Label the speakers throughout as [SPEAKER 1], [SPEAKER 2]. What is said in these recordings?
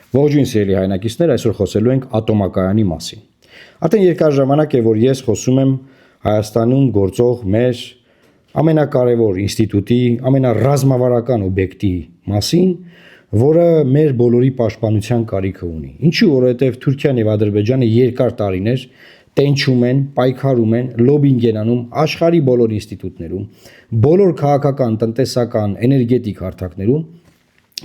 [SPEAKER 1] Ողջույն սիրելի հայրենակիցներ, այսօր խոսելու ենք ատոմակայանի մասին։ Արդեն երկար ժամանակ է, որ ես խոսում եմ Հայաստանում գործող մեր ամենակարևոր ինստիտուտի, ամենառազմավարական օբյեկտի մասին, որը մեր բոլորի պաշտպանության կարիքը ունի։ Ինչու, որովհետև Թուրքիան եւ Ադրբեջանը երկար տարիներ տենչում են, պայքարում են, լոբինգ են անում աշխարհի բոլոր ինստիտուտներում, բոլոր քաղաքական, տնտեսական, էներգետիկ հարթակներում,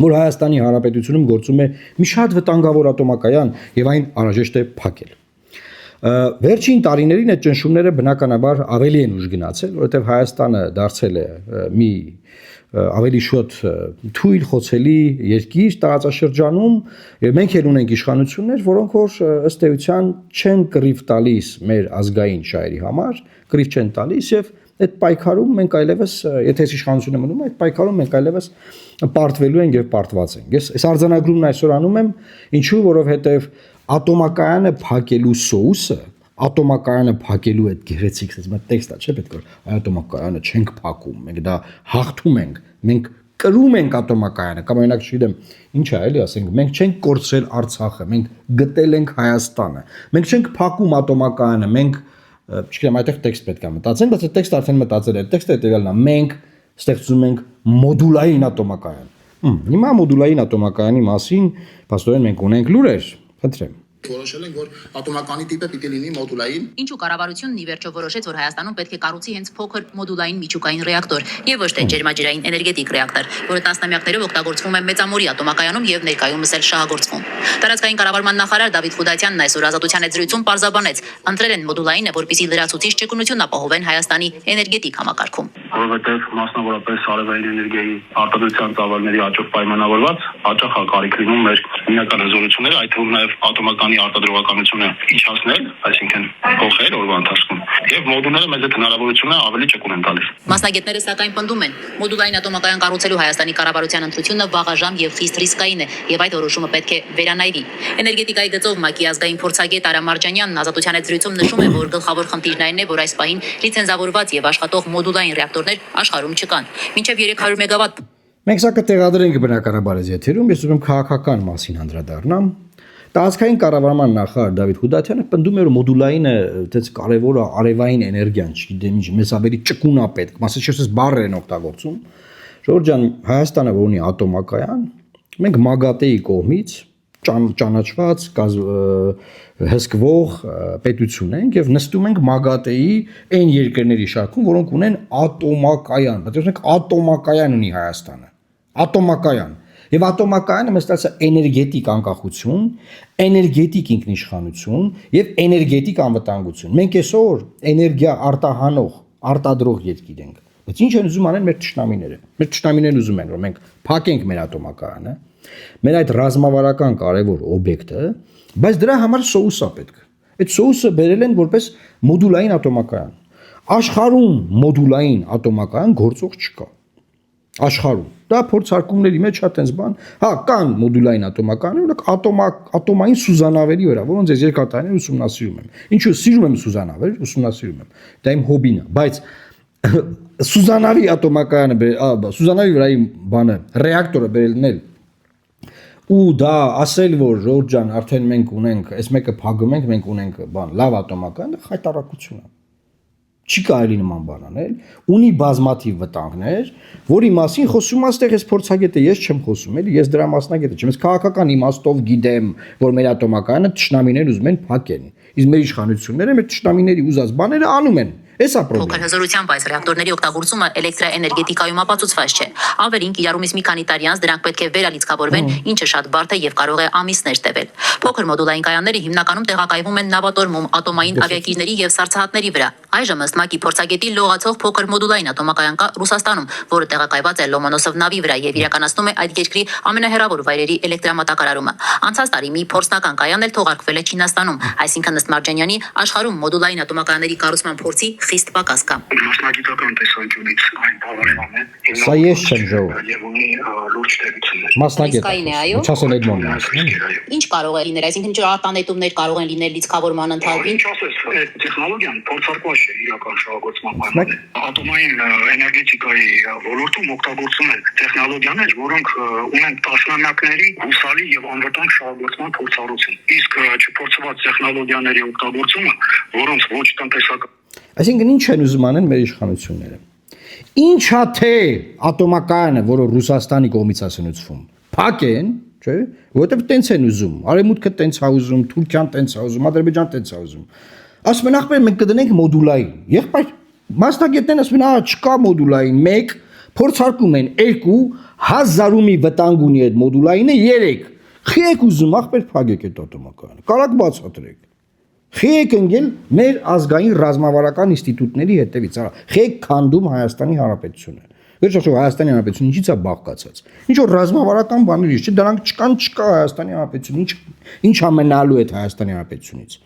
[SPEAKER 1] որ Հայաստանի Հանրապետությունում գործում է մի շատ վտանգավոր ատոմակայան եւ այն անհրաժեշտ է փակել։ Վերջին տարիներին այդ ճնշումները բնականաբար ավելի են ուժ գնացել, որովհետեւ Հայաստանը դարձել է մի ավելի շուտ թույլ խոցելի երկիր տարածաշրջանում եւ մենք էլ ունենք իշխանություններ, որոնք որ ըստ էության չեն կռիվ տալիս մեր ազգային շահերի համար, կռիվ չեն տալիս եւ այդ պայքարում մենք այլևս, եթե իշխանությունը մնում է, այդ պայքարում մենք այլևս պարտվելու ենք եւ պարտված ենք։ Ես այս արձանագրումն այսօր անում եմ, ինչու, որովհետեւ ատոմակայանը փակելու սոուսը, ատոմակայանը փակելու այդ գեղեցիկ ասած մի տեքստա, չէ՞ պետք որ ատոմակայանը չենք փակում, մենք դա հաղթում ենք, մենք կրում ենք ատոմակայանը, կամ օրինակ չգիտեմ, ինչ է, էլի ասենք, մենք չենք կորցրել Արցախը, մենք գտել ենք Հայաստանը, մենք չենք փակում ատոմակայանը, մենք չգիտեմ, այդտեղ տեքստ պետք է մտածենք, բայց այդ տեքստը արդեն մտածել է, այդ տեքստը հետեւյալն է, մենք ստեղծում ենք մոդուլային ատոմակայան։ Հիմա մոդուլային ատոմակայանի մասին փաստորեն մենք ունենք լուրեր, խնդրեմ։
[SPEAKER 2] Որոշել ենք, որ ատոմականի տիպը պիտի լինի մոդուլային։
[SPEAKER 3] Ինչու կառավարությունն ի վերջո որոշեց, որ Հայաստանում պետք է կառուցի հենց փոքր մոդուլային միջուկային ռեակտոր եւ ոչ թե ջերմաջրային էներգետիկ ռեակտոր, որը տասնամյակներով օգտագործվում է Մեծամորի ատոմակայանում եւ ներկայումս էլ շահագործվում։ Տարածքային կառավարման նախարար Դավիթ Խուդայցյանն այսօր Ազատության հետ զրույցում պարզաբանեց, ընտրել են մոդուլայինը, որպեսզի լրացուցիչ ճկունություն ապահովեն Հայաստանի էներգետիկ համակարգում։
[SPEAKER 2] Որովհետև մասնավորապես արևային էներգիայի արտադրության ծավալների աճով պայմանավորված հաճախ կարիք լինում մեր հիմնական հզորությունները, այդ թվում նաև ատոմականի արտադրողականությունը իջացնել, այսինքն փոխել օրվա ընթացքում, եւ մոդուլները մեզ այդ հնարավորությունը ավելի ճկուն են տալիս։
[SPEAKER 3] Մասնագետները սակայն պնդում են, մոդուլային ատոմակայան կառուցելու Հայաստանի կառավարության ընտրությունը վաղաժամ եւ խիստ ռիսկային է, եւ այդ որոշումը պետք է վերանայվի։ Էներգետիկայի գծով ՄԱԿ-ի ազգային փորձագետ Արա Մարջանյանն Ազատության հետ զրույցում նշում է, որ գլխավոր խնդիրն այն է, որ այս պահին լիցենզավորված եւ աշխատող մոդուլային ռեակտորներ աշխարհում չկան։ Մինչեւ 300 մեգավատ
[SPEAKER 1] Մենք սա կտեղադրենք բնականաբար այս եթերում, ես ուզում եմ քաղաքական մասին անդրադառնամ։ Տարածքային կառավարման նախարար Դավիթ Խուդայցյանը պնդում է, որ մոդուլայինը այդպես կարևոր է արևային էներգիան, չգիտեմ ինչ, մեզ ավելի ճկուն է պետք, մասնավորապես բառեր են օգտագործում։ Ժողովուրդ ջան, Հայաստանը որ ունի ատոմակայան, մենք ՄԱԳԱՏԵ-ի կողմից ճանաչված հսկվող պետություն ենք եւ նստում ենք ՄԱԳԱՏԵ-ի այն երկրների շարքում, որոնք ունեն ատոմակայան, պատասխանեք ատոմակայան ունի Հայաստանը, ատոմակայան։ Եվ ատոմակայանը մեզ տալիս է էներգետիկ անկախություն, էներգետիկ ինքնիշխանություն եւ էներգետիկ անվտանգություն։ Մենք այսօր էներգիա արտահանող, արտադրող երկիր ենք։ Բայց ինչ են ուզում անել մեր ճշտամիները։ Մեր ճշտամիներն ուզում են, որ մենք փակենք մեր ատոմակայանը, մեր այդ ռազմավարական կարևոր օբյեկտը, բայց դրա համար սոուս է պետք։ Այդ սոուսը բերել են որպես մոդուլային ատոմակայան։ Աշխարհում մոդուլային ատոմակայան գործող չկա։ Աշխարհում դա փորձարկումների մեջ շատ այնպես բան, հա, կան մոդուլային ատոմականներ, որոնք ատոմային սուզանավերի վրա, որոնց ես երկար տարիներ ուսումնասիրում եմ։ Ինչու սիրում եմ սուզանավեր, ուսումնասիրում եմ։ Դա իմ հոբին է, բայց սուզանավի ատոմակայանը, սուզանավի վրայի բանը, ռեակտորը բերելնել ու դա ասել, որ ժողովուրդ ջան, արդեն մենք ունենք, այս մեկը փակում ենք, մենք ունենք բան, լավ ատոմական, դա խայտարակություն է։ Չի կարելի նման բան անել, ունի բազմաթիվ վտանգներ, որի մասին խոսում աստեղ ես փորձագետ է, ես չեմ խոսում, էլի, ես դրա մասնագետ չեմ, ես քաղաքական իմաստով գիտեմ, որ մեր ատոմակայանը թշնամիներ ուզում են փակեն, իսկ մեր իշխանությունները մեր թշնամիների ուզած բաները անում են։ Էսա պրոբլեմ։
[SPEAKER 3] Փոքր հզորությամբ այս ռեակտորների օգտագործումը էլեկտրաէներգետիկայում ապացուցված չէ։ Ավելին կիրառումից մի քանի տարի անց դրանք պետք է վերալիցքավորվեն, ինչը շատ բարդ է եւ կարող է ամիսներ տևել։ Փոքր մոդուլային կայանները հիմնականում տեղակայվում են նավատորմում, ատոմային ավիակիրների եւ սառցահատների վրա։ Այժմ ըստ ՄԱԿ-ի փորձագետի լողացող փոքր մոդուլային ատոմակայան կա Ռուսաստանում, որը տեղակայված է Լոմոնոսով նավի վրա եւ իրականացնում է այդ երկրի ամենահեռավոր վայրերի էլեկտրամատակարարումը։ Անցած տարի մի փորձնական կայան էլ թողարկվել է Չինաստանում, այսինքն ըստ Մարջանյանի աշխարհում մոդուլային ատոմակայանների կառուցման փորձի խիստ պակաս կա։
[SPEAKER 2] Մասնագիտական տեսանկյունից այն բավարար է։
[SPEAKER 1] Սա ես չեմ ժողով։
[SPEAKER 2] Եվ ունի լուրջ տերություններ։
[SPEAKER 1] Մասնագետ։
[SPEAKER 3] Իսկային է, այո։
[SPEAKER 1] Չասել այդ մոմն է։
[SPEAKER 3] Ինչ կարող է լինել, այսինքն արտանետումներ կարող են լինել լիցքավորման ընթացքում։
[SPEAKER 2] Ինչ ասես, այդ տեխնոլոգիան փորձարկված չէ իրական շահագործման պայմաններում։ Ատոմային էներգետիկայի ոլորտում օգտագործում են տեխնոլոգիաներ, որոնք ունեն տասնամյակների հուսալի եւ անվտանգ շահագործման փորձառություն։ Իսկ չփորձված տեխնոլոգիաների օգտագործումը, որոնց ոչ տնտեսական
[SPEAKER 1] Այսինքն ինչ են ուզում անեն մեր իշխանությունները։ Ինչա թե ատոմակայանը, որը Ռուսաստանի կողմից է սնուցվում, փակեն, չէ՞, որովհետև տենց են ուզում։ Արևմուտքը տենց է ուզում, Թուրքիան տենց է ուզում, Ադրբեջան տենց է ուզում։ Ասում են ախպեր մենք կդնենք մոդուլային։ Եղբայր մասնագետներն ասում են, չկա մոդուլային 1, փորձարկում են 2, 1000-ում վտանգ ունի այդ մոդուլայինը 3։ Խի եք ուզում ախպեր փակեք այդ ատոմակայանը։ Կարակ բացատրեք։ Խի եք ընկել մեր ազգային ռազմավարական ինստիտուտների հետևից, խի եք քանդում Հայաստանի Հանրապետությունը։ Վերջապես Հայաստանի Հանրապետությունը ինչից է բաղկացած։ Ինչ որ ռազմավարական բաներ չէ, դրանք չկա Հայաստանի Հանրապետություն, ինչ ամենալու է Հայաստանի Հանրապետությունից։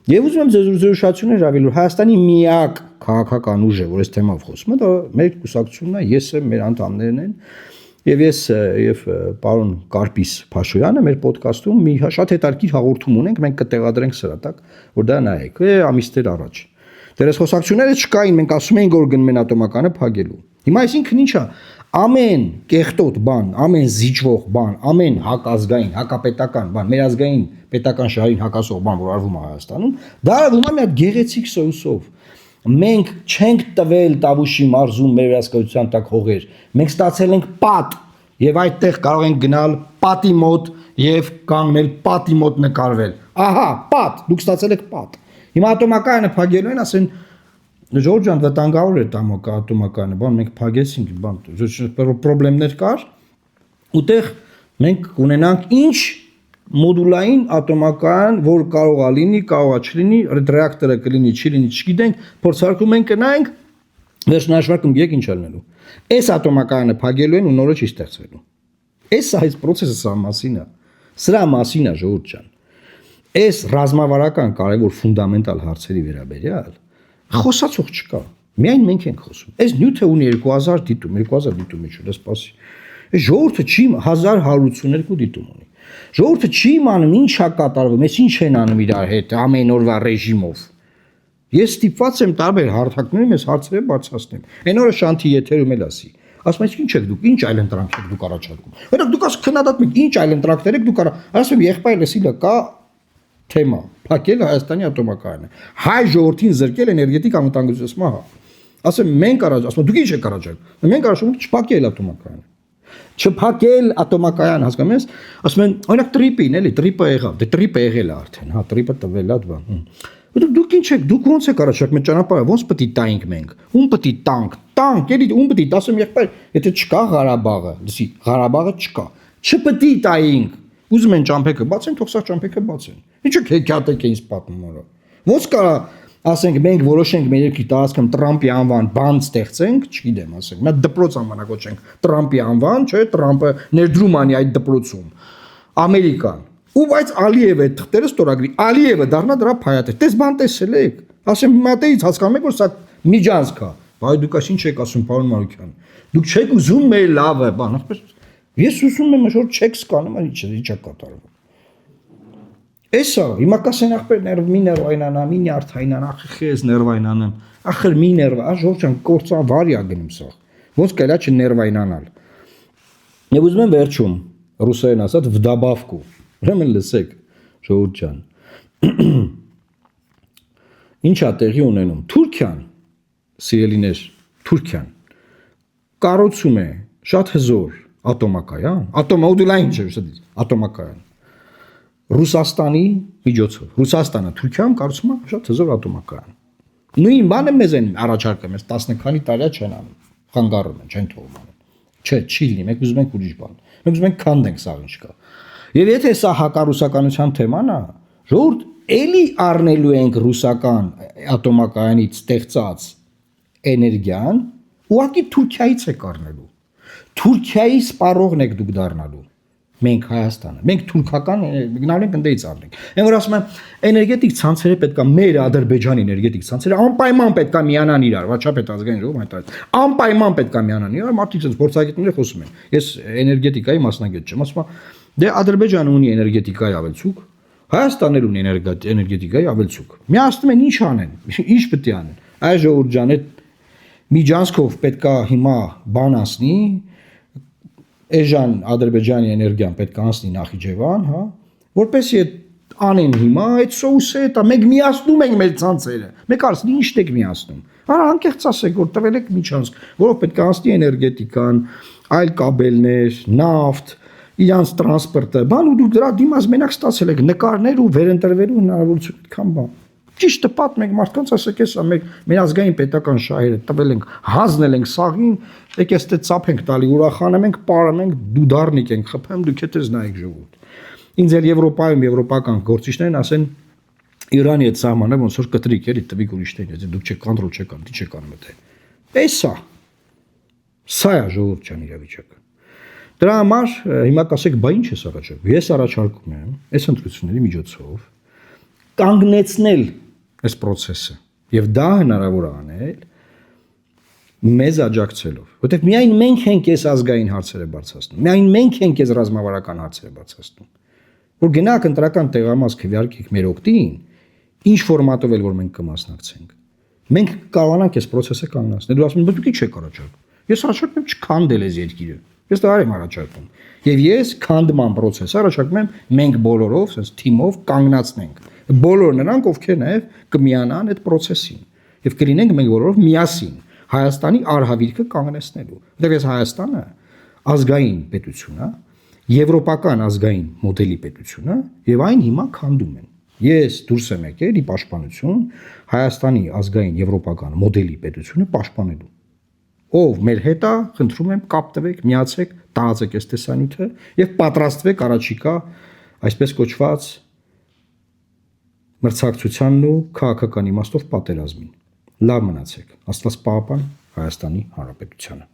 [SPEAKER 1] Եվ ուզում եմ ձեզ զրույցներ հավելել, Հայաստանի միակ քաղաքական ուժը, որ այս թեմով խոսում է, դա մեր կուսակցությունն է, ես եմ, մեր անդամներն են, եւ ես եւ պարոն Կարպիս Փաշոյանը մեր ոդկասթում մի շատ հետաքրքիր հաղորդում ունենք, մենք կտեղադրենք սրա տակ, որ դա նայեք, ամիսներ առաջ։ Դեռ այս խոսակցությունները չկային, մենք ասում էինք, որ գնում են ատոմականը փակելու։ Հիմա այսինքն ինչա, ամեն կեղտոտ բան, ամեն զիջվող բան, ամեն հակազգային, հակապետական բան, մեր ազգային պետական շահերին հակասող բան, որ արվում է Հայաստանում, դա արվում է մի հատ գեղեցիկ սոուսով։ Մենք չենք տվել Տավուշի մարզում մեր վերահսկողության տակ հողեր, մենք ստացել ենք պատ եւ այդտեղ կարող ենք գնալ պատի մոտ եւ կանգնել պատի մոտ նկարվել։ Ահա, պատ, դուք ստացել եք պատ։ Հիմա ատոմակայանը փակելու են, ասեն Ժորժ ջան, վտանգավոր է ատոմակայանը, բան մենք փակեցինք, բան պրոբլեմներ կար, ուտեղ մենք կունենանք ինչ մոդուլային ատոմակայան, որ կարող է լինի, կարող է չլինի, ռեակտորը կլինի, չի լինի, չգիտենք, փորձարկում ենք կնայենք, վերջնահաշվարկում գիտեք ինչ ալնելու։ Այս ատոմակայանը փակելու են ու նորը չի ստեղծվելու։ Այս process-ը սա մասին է։ Սրա մասին է Ժորժ ջան։ Այս ռազմավարական կարևոր ֆունդամենտալ հարցերի վերաբերյալ խոսացող չկա։ Միայն մենք ենք խոսում։ Այս նյութը ունի 2000 դիտում, 2000 դիտումի չէ, դա սպասի։ Այս ժողովուրդը չի 1182 դիտում ունի։ Ժողովուրդը չի իմանում ինչ է կատարվում, այս ինչ են անում իրար հետ ամեն օրվա ռեժիմով։ Ես ստիպված եմ տարբեր հարթակներում ես հարցերը բարձրացնեմ։ Այն օրը Շանթի եթերում էլ ասի։ Ասում ես ինչ եք դուք, ինչ այլ ընտրանք եք դուք առաջարկում։ Որտեղ դուք ասում քննադատում եք, ինչ այլ ընտրանքներ եք դուք ասում եղբայր լսիլը կա թեմա, փակել Հայաստանի ատոմակայանը։ Հայ ժողովրդին զրկել էներգետիկ անվտանգության մահ։ Ասում մենք ասում դուք ինչ եք առաջարկում։ Մենք առաջարկում ենք չփակել ատոմակայանը։ Չփակել ատոմակայան, հասկանում ես, ասում են, օրինակ տրիպին, էլի, տրիպը եղավ, դե տրիպը եղել է արդեն, հա, տրիպը տվել է դա։ Դուք ինչ եք, դուք ոնց եք առաջարկում ճանապարհը, ոնց պետք է տայինք մենք։ Ում պետք է տանք, էլի, ում պետք է ասում եղբայր, եթե չկա Ղարաբաղը, լսի, Ղարաբաղը չկա։ Չպետք է տայինք։ Ուզում են ճամփեքը բացեն, թող սա ճամփեքը բացեն։ Ինչու՞ հեքիաթ եք ինձ պատմում օրը։ Ոնց կարա ասենք մենք որոշենք մեր երկրի տարածքում Տրամպի անվան բան ստեղծենք, չգիտեմ, ասենք, մի դպրոց անվանակոչենք Տրամպի անվան, չէ, Տրամպը ներդրում անի այդ դպրոցում։ Ամերիկան։ Ու բայց Ալիևը այդ թղթերը ստորագրի, Ալիևը դառնա դրա փայատը։ Տես բան տեսել եք։ Ասեմ մատեից հասկանում եք որ սա միջանցք է։ Բայ դուք ինչ եք ասում, պարոն Մարուկյան։ Դուք չեք ուզում մեր լավը, բան, ասես։ Ես ուզում եմ որ չեք սկանում, ինչ է կատարվում։ Էսա, հիմա կասեն ախպեր մի ներվայնանա, մի նյարդայնանա, ախր ներվայնանամ, ախր մի ներվա, Ժորժան կորցան վարիա գնում սա, ոնց կայլա չներվայնանալ։ Եվ ուզում եմ վերջում, ռուսերեն ասած վդաբավկու, ուրեմն լսեք, Ժորժ ջան, ինչ է տեղի ունենում, Թուրքիան, սիրելիներ, Թուրքիան, կառուցում է շատ հզոր ատոմակայան, մոդուլային չէ, ատոմակայան, Ռուսաստանի միջոցով, Ռուսաստանը Թուրքիայում կառուցում է շատ հզոր ատոմակայան։ Նույն բանը մեզ են առաջարկում, ես 10 քանի տարի չեն անում, խանգարում են, չեն թողում անում։ Չէ, չի լինի, մենք ուզում ենք ուրիշ բան։ Մենք ուզում ենք քանդենք սա ինչ կա։ Եվ եթե սա հակառուսականության թեման է, ժողովուրդ էլի առնելու ենք ռուսական ատոմակայանից ստեղծած էներգիան, ուղղակի Թուրքիայից եք առնելու։ Թուրքիայի սպառողն եք դուք դառնալու։ Մենք Հայաստանը, մենք թուրքական գնալ ենք ընդդեից առնենք։ Այն որ ասում եմ, էներգետիկ ցանցերը պետքա մեր Ադրբեջանի էներգետիկ ցանցերը անպայման պետքա միանան իրար, վաճառապետ ազգային ժողով հայտարարեց։ Անպայման պետքա միանան իրար, մարդիկ ցած փորձագետները խոսում են։ Ես էներգետիկայի մասնագետ չեմ, ասում եմ, դե Ադրբեջանը ունի էներգետիկայի ավելցուկ, Հայաստանն ունի էներգետիկայի ավելցուկ։ Միացնում են ինչ անեն, ինչ պետք է անեն։ Այ ժողովուրդ ջան, այդ միջանցքով պետքա հիմա բան ասնի Էժան Ադրբեջանի էներգիան պետք է անցնի Նախիջևան, հա, որպեսզի այդ անեն հիմա այդ սոուսը դա մենք միացնում ենք մեր ցանցերը։ Մեկ արսնի ինչ եք միացնում։ Հա, անկեղծ ասեք, որ տվել եք միջանցք, որով պետք է անցնի էներգետիկան, այլ կաբելներ, նավթ, իրանց տրանսպորտը, բան ու դուք դրա դիմաց մենակ ստացել եք նկարներ ու վերընտրվելու հնարավորություն այդքան բան։ Ճիշտը պատմեք մարդկանց, ասեք, էսա մեր ազգային պետական շահերը տվել ենք, հանձնել ենք սաղին, եկես դե ծափենք տալի, ուրախանում ենք, պարում ենք, դու դառնիկ ենք խփեմ, դուք հետեզ նայեք ժողովուրդ։ Ինձ էլ Եվրոպայում եվրոպական գործիչներն ասեն Իրանի այդ սահմանը ոնց որ կտրիկ էլի տվիկ ուրիշներին, դուք չեք կոնտրոլ չեք անում, չեք անում դա։ Էսա։ Սա է ժողովուրդ ջան իրավիճակը։ Դրա համար հիմա կասեք, բա ինչ ես առաջարկում։ Ես առաջարկում եմ այս ընտրությունների միջոցով կանգնեցնել այս process-ը եւ դա հնարավոր է անել մեզ աջակցելով, որտեղ միայն մենք ենք այս ազգային հարցերը բարձրացնում, միայն մենք ենք այս ռազմավարական հարցերը բարձրացնում, որ գնաք ընտրական տեղամաս քվեարկեք մեր օգտին, ինչ ֆորմատով էլ որ մենք կմասնակցենք, մենք կարողանանք այս process-ը կանգնեցնել։ Դու ասում ես, դուք ինչ եք առաջարկում։ Ես առաջարկում եմ չքանդել այս երկիրը։ Ես դա եմ առաջարկում։ Եվ ես քանդման process-ը առաջարկում եմ մենք բոլորով, ասես թիմով կանգնացնենք։ Բոլոր նրանք, ովքեր նաև կմիանան այդ process-ին եւ կլինենք մենք բոլորով միասին Հայաստանի արհավիրքը կանգնեցնելու։ Որտեղ ես Հայաստանը ազգային պետություն է, եվրոպական ազգային մոդելի պետություն է եւ այն հիմա քանդում են։ Ես դուրս եմ եկել ի պաշտպանություն Հայաստանի ազգային եվրոպական մոդելի պետությունը պաշտպանելու։ Ով մեր հետ է, խնդրում եմ կապ տվեք, միացեք, տարածեք այս տեսանյութը եւ պատրաստվեք առաջիկա այսպես կոչված մրցակցությանն ու քաղաքական իմաստով պատերազմին։ Լավ մնացեք։ Աստված պահապան Հայաստանի Հանրապետությանը։